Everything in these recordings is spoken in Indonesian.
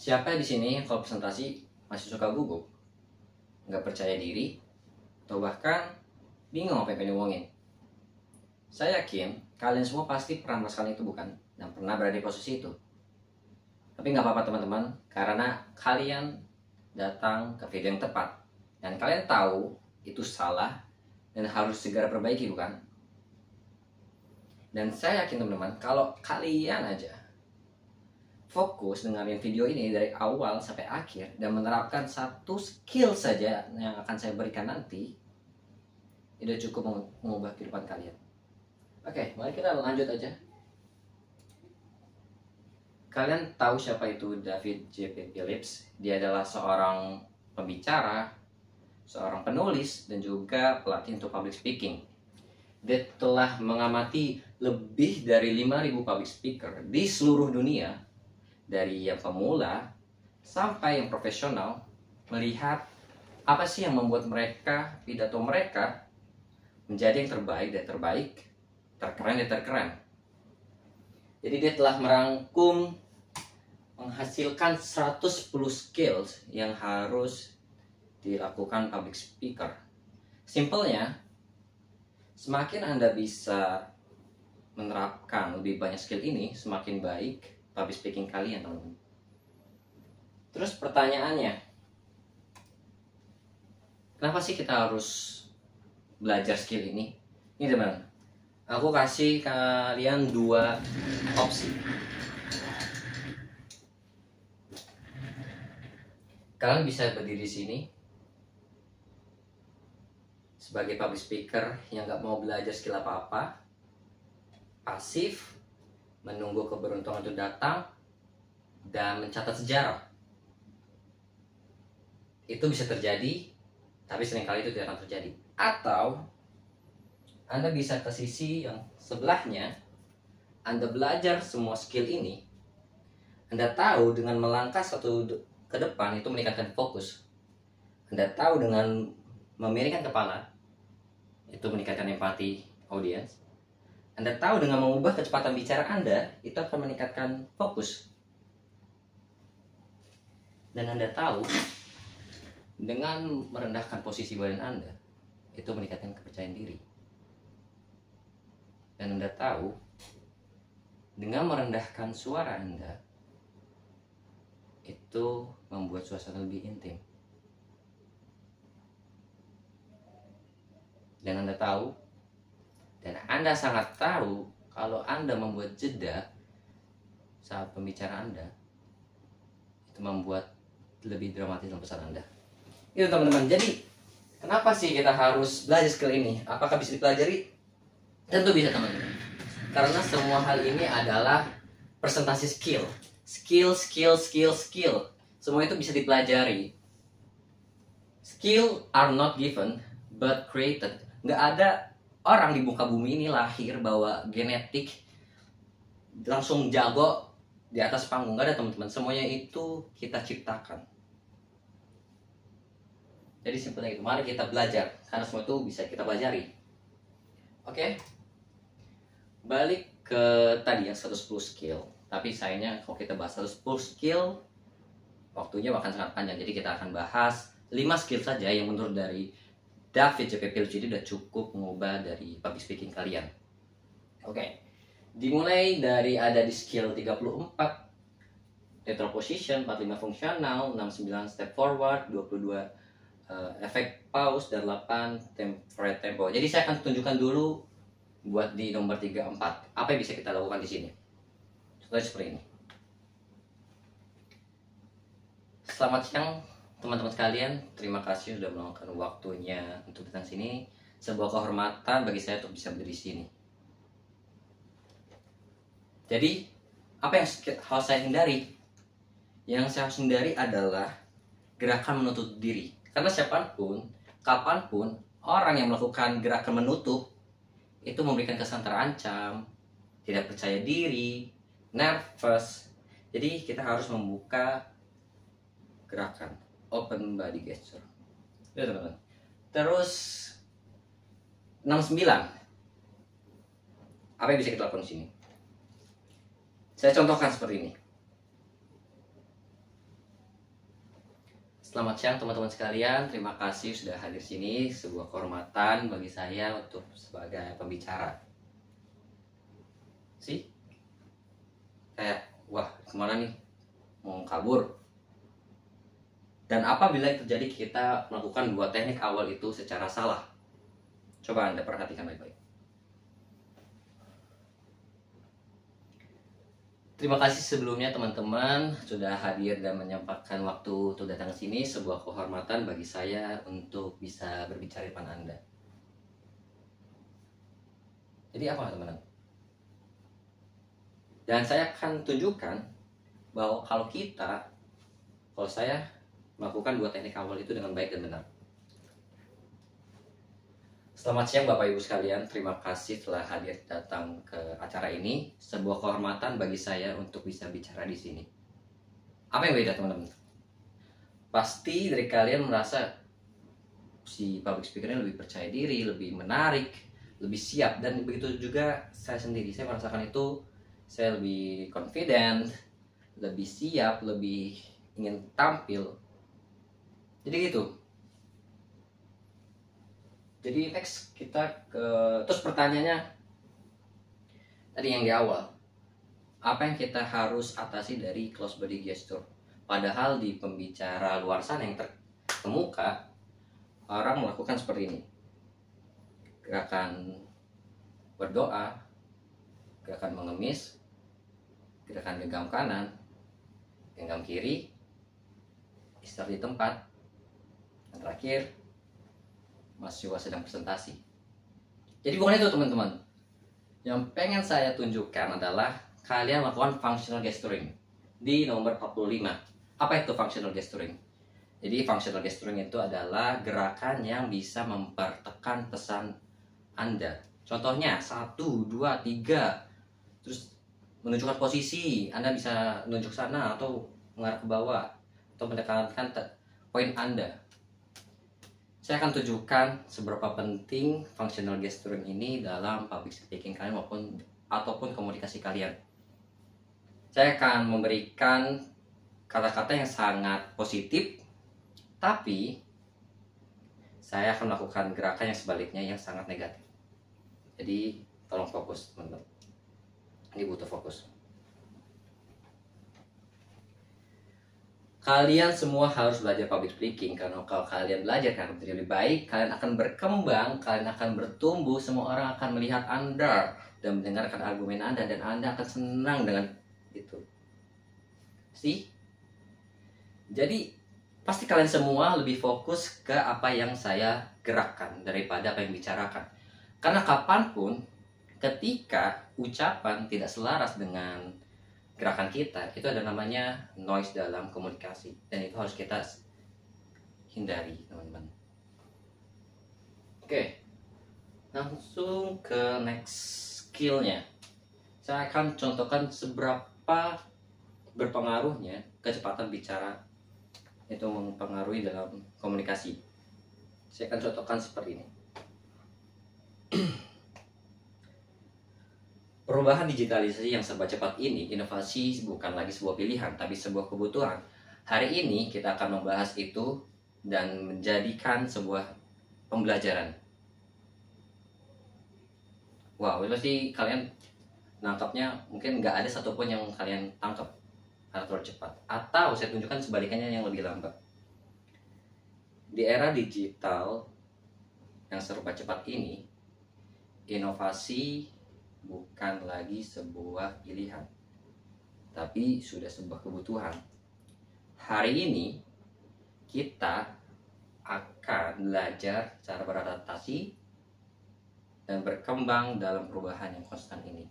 Siapa di sini kalau presentasi masih suka gugup, nggak percaya diri, atau bahkan bingung apa yang pengen ngomongin? Saya yakin kalian semua pasti pernah merasakan itu, bukan? Dan pernah berada di posisi itu. Tapi nggak apa-apa teman-teman, karena kalian datang ke video yang tepat. Dan kalian tahu itu salah dan harus segera perbaiki, bukan? Dan saya yakin teman-teman, kalau kalian aja fokus dengerin video ini dari awal sampai akhir dan menerapkan satu skill saja yang akan saya berikan nanti, itu cukup mengubah kehidupan kalian. Oke, mari kita lanjut aja. Kalian tahu siapa itu David J.P. Phillips? Dia adalah seorang pembicara, seorang penulis, dan juga pelatih untuk public speaking. Dia telah mengamati lebih dari 5.000 public speaker di seluruh dunia, dari yang pemula sampai yang profesional, melihat apa sih yang membuat mereka, pidato mereka menjadi yang terbaik dan terbaik, terkeren dan terkeren. Jadi dia telah merangkum, menghasilkan 110 skills yang harus dilakukan public speaker. Simpelnya, semakin Anda bisa menerapkan lebih banyak skill ini, semakin baik public speaking kalian, teman-teman. Terus pertanyaannya, kenapa sih kita harus belajar skill ini? Ini teman-teman, aku kasih kalian dua opsi. Kalian bisa berdiri di sini sebagai public speaker yang gak mau belajar skill apa-apa, pasif, menunggu keberuntungan itu datang, dan mencatat sejarah. Itu bisa terjadi, tapi seringkali itu tidak akan terjadi. Atau Anda bisa ke sisi yang sebelahnya, Anda belajar semua skill ini, Anda tahu dengan melangkah satu ke depan itu meningkatkan fokus. Anda tahu dengan memiringkan kepala itu meningkatkan empati audiens. Anda tahu dengan mengubah kecepatan bicara Anda itu akan meningkatkan fokus. Dan Anda tahu dengan merendahkan posisi badan Anda itu meningkatkan kepercayaan diri. Dan Anda tahu dengan merendahkan suara Anda itu membuat suasana lebih intim. Dan Anda tahu, dan Anda sangat tahu kalau Anda membuat jeda saat pembicaraan Anda, itu membuat lebih dramatis dalam pesan Anda. Itu teman-teman. Jadi kenapa sih kita harus belajar skill ini? Apakah bisa dipelajari? Tentu bisa teman-teman. Karena semua hal ini adalah presentasi skill. Skill. Semua itu bisa dipelajari. Skill are not given, but created. Nggak ada orang di muka bumi ini lahir bawa genetik langsung jago di atas panggung. Nggak ada teman-teman. Semuanya itu kita ciptakan. Jadi simpelnya itu. Mari kita belajar. Karena semua itu bisa kita pelajari. Oke? Balik ke tadi yang 110 skill. Tapi sayangnya kalau kita bahas 110 skill, waktunya akan sangat panjang. Jadi kita akan bahas 5 skill saja yang menurut dari David J.P. Phillips ini udah cukup mengubah dari public speaking kalian. Oke. Dimulai dari ada di skill 34 neutral position, 45 fungsional, 69 step forward, 22 efek pause, dan 8 temporary tempo. Jadi saya akan tunjukkan dulu buat di nomor 34 apa yang bisa kita lakukan di sini. Contohnya seperti ini. Selamat siang teman-teman sekalian, terima kasih sudah meluangkan waktunya untuk datang sini. Sebuah kehormatan bagi saya untuk bisa berdiri di sini. Jadi, apa yang harus saya hindari? Yang saya harus hindari adalah gerakan menutup diri. Karena siapapun, kapanpun, orang yang melakukan gerakan menutup itu memberikan kesan terancam, tidak percaya diri, nervous. Jadi kita harus membuka gerakan open body gesture. Ya teman-teman. Terus 69. Apa yang bisa kita lakukan di sini? Saya contohkan seperti ini. Selamat siang teman-teman sekalian, terima kasih sudah hadir sini. Sebuah kehormatan bagi saya untuk sebagai pembicara. Kayak, wah kemana nih? Mau kabur? Dan apabila terjadi kita melakukan dua teknik awal itu secara salah? Coba Anda perhatikan baik-baik. Terima kasih sebelumnya teman-teman sudah hadir dan menyempatkan waktu untuk datang ke sini. Sebuah kehormatan bagi saya untuk bisa berbicara di depan Anda. Jadi apa teman-teman? Dan saya akan tunjukkan bahwa kalau saya melakukan dua teknik awal itu dengan baik dan benar. Selamat siang Bapak Ibu sekalian, terima kasih telah hadir datang ke acara ini. Sebuah kehormatan bagi saya untuk bisa bicara di sini. Apa yang beda teman-teman? Pasti dari kalian merasa si public speaker-nya lebih percaya diri, lebih menarik, lebih siap. Dan begitu juga saya sendiri, saya merasakan itu. Saya lebih confident, lebih siap, lebih ingin tampil. Jadi gitu. Jadi next kita terus pertanyaannya tadi yang di awal, apa yang kita harus atasi dari close body gesture? Padahal di pembicara luar sana yang terkemuka, orang melakukan seperti ini. Gerakan berdoa, gerakan mengemis, gerakan genggam kanan, genggam kiri, istirahat di tempat, dan terakhir mahasiswa sedang presentasi. Jadi bukan itu teman-teman. Yang pengen saya tunjukkan adalah kalian lakukan functional gesturing di nomor 45. Apa itu functional gesturing? Jadi functional gesturing itu adalah gerakan yang bisa mempertekan pesan Anda. Contohnya 1, 2, 3. Terus menunjukkan posisi. Anda bisa menunjuk sana atau mengarah ke bawah atau menekankan poin Anda. Saya akan tunjukkan seberapa penting functional gesturing ini dalam public speaking kalian ataupun komunikasi kalian. Saya akan memberikan kata-kata yang sangat positif, tapi saya akan melakukan gerakan yang sebaliknya yang sangat negatif. Jadi tolong fokus teman-teman. Ini butuh fokus. Kalian semua harus belajar public speaking, karena kalau kalian belajar kalian menjadi lebih baik, kalian akan berkembang, kalian akan bertumbuh, semua orang akan melihat Anda dan mendengarkan argumen Anda, dan Anda akan senang dengan itu. Jadi pasti kalian semua lebih fokus ke apa yang saya gerakkan daripada apa yang bicarakan. Karena kapanpun ketika ucapan tidak selaras dengan gerakan kita, itu ada namanya noise dalam komunikasi, dan itu harus kita hindari teman-teman. Oke, langsung ke next skillnya. Saya akan contohkan seberapa berpengaruhnya kecepatan bicara itu mempengaruhi dalam komunikasi. Saya akan contohkan seperti ini. Perubahan digitalisasi yang serba cepat ini, inovasi bukan lagi sebuah pilihan, tapi sebuah kebutuhan. Hari ini kita akan membahas itu dan menjadikan sebuah pembelajaran. Wow, pasti kalian nangkapnya mungkin nggak ada satupun yang kalian tangkap atau terlalu cepat. Atau saya tunjukkan sebaliknya yang lebih lambat. Di era digital yang serba cepat ini, inovasi bukan lagi sebuah pilihan, tapi sudah sebuah kebutuhan. Hari ini kita akan belajar cara beradaptasi dan berkembang dalam perubahan yang konstan ini.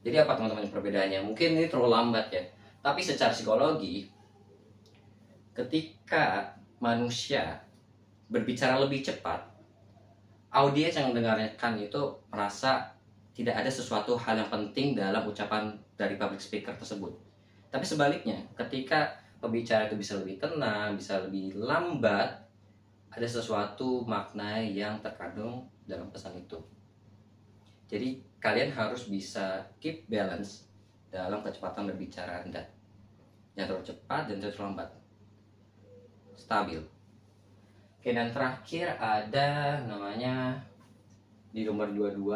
Jadi apa teman-teman perbedaannya? Mungkin ini terlalu lambat ya, tapi secara psikologi, ketika manusia berbicara lebih cepat, audiens yang mendengarkan itu merasa tidak ada sesuatu hal yang penting dalam ucapan dari public speaker tersebut. Tapi sebaliknya, ketika pembicara itu bisa lebih tenang, bisa lebih lambat, ada sesuatu makna yang terkandung dalam pesan itu. Jadi kalian harus bisa keep balance dalam kecepatan berbicara Anda. Yang terlalu cepat dan terlalu lambat. stabil. Oke, dan terakhir ada namanya di nomor 22,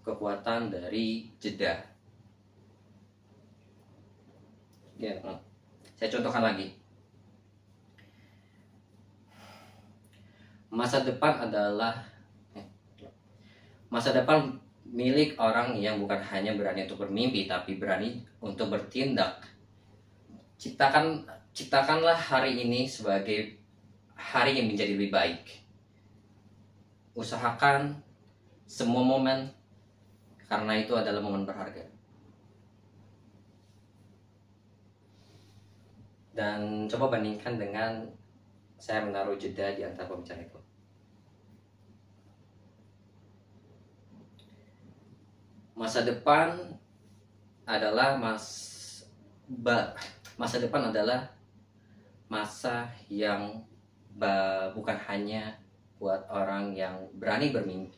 kekuatan dari jeda. Ya, saya contohkan lagi. Masa depan milik orang yang bukan hanya berani untuk bermimpi, tapi berani untuk bertindak. Ciptakanlah hari ini sebagai hari yang menjadi lebih baik. Usahakan semua momen, karena itu adalah momen berharga. Dan coba bandingkan dengan saya menaruh jeda di antara pembicaraan itu. Masa depan adalah masa yang bukan hanya buat orang yang berani bermimpi,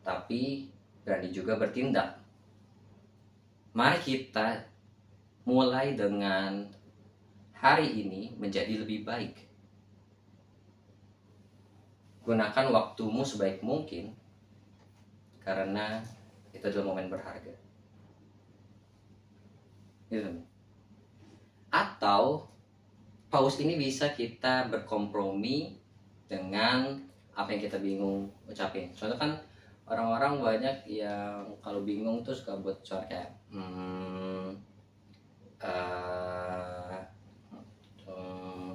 tapi berani juga bertindak. Mari kita mulai dengan hari ini menjadi lebih baik. Gunakan waktumu sebaik mungkin, karena itu adalah momen berharga. Atau pause ini bisa kita berkompromi dengan apa yang kita bingung ucapin. Soalnya kan orang-orang banyak yang kalau bingung tuh suka buat suara kayak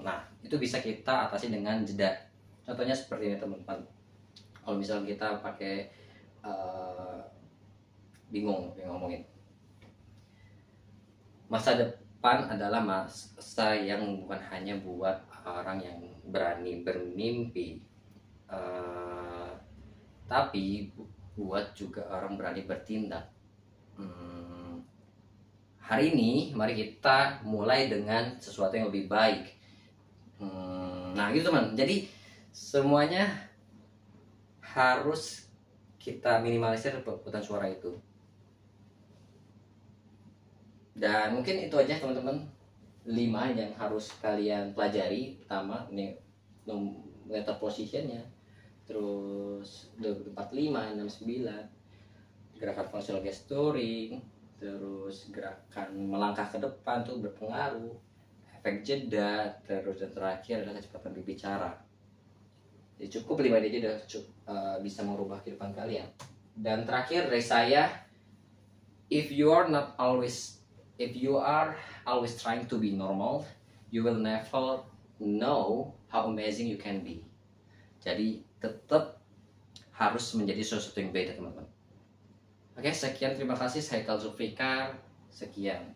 nah, itu bisa kita atasi dengan jeda. Contohnya seperti ini teman-teman. Kalau misalnya kita pakai bingung ngomongin, masa depan adalah masa yang bukan hanya buat orang yang berani bermimpi, tapi buat juga orang berani bertindak. Hari ini mari kita mulai dengan sesuatu yang lebih baik. Nah gitu teman, jadi semuanya harus kita minimalisir perebutan suara itu. Dan mungkin itu aja teman-teman, 5 yang harus kalian pelajari. Pertama, ini letter positionnya, terus 45, 69, gerakan functional gesturing, terus gerakan melangkah ke depan tuh berpengaruh, efek jeda, terus dan terakhir adalah kecepatan berbicara. Jadi cukup 5 ini udah bisa merubah kehidupan kalian. Dan terakhir dari saya, if you are always trying to be normal, you will never know how amazing you can be. Jadi tetap harus menjadi sesuatu yang beda teman-teman. Oke, sekian, terima kasih. Saya Haikal Zulfikar. Sekian.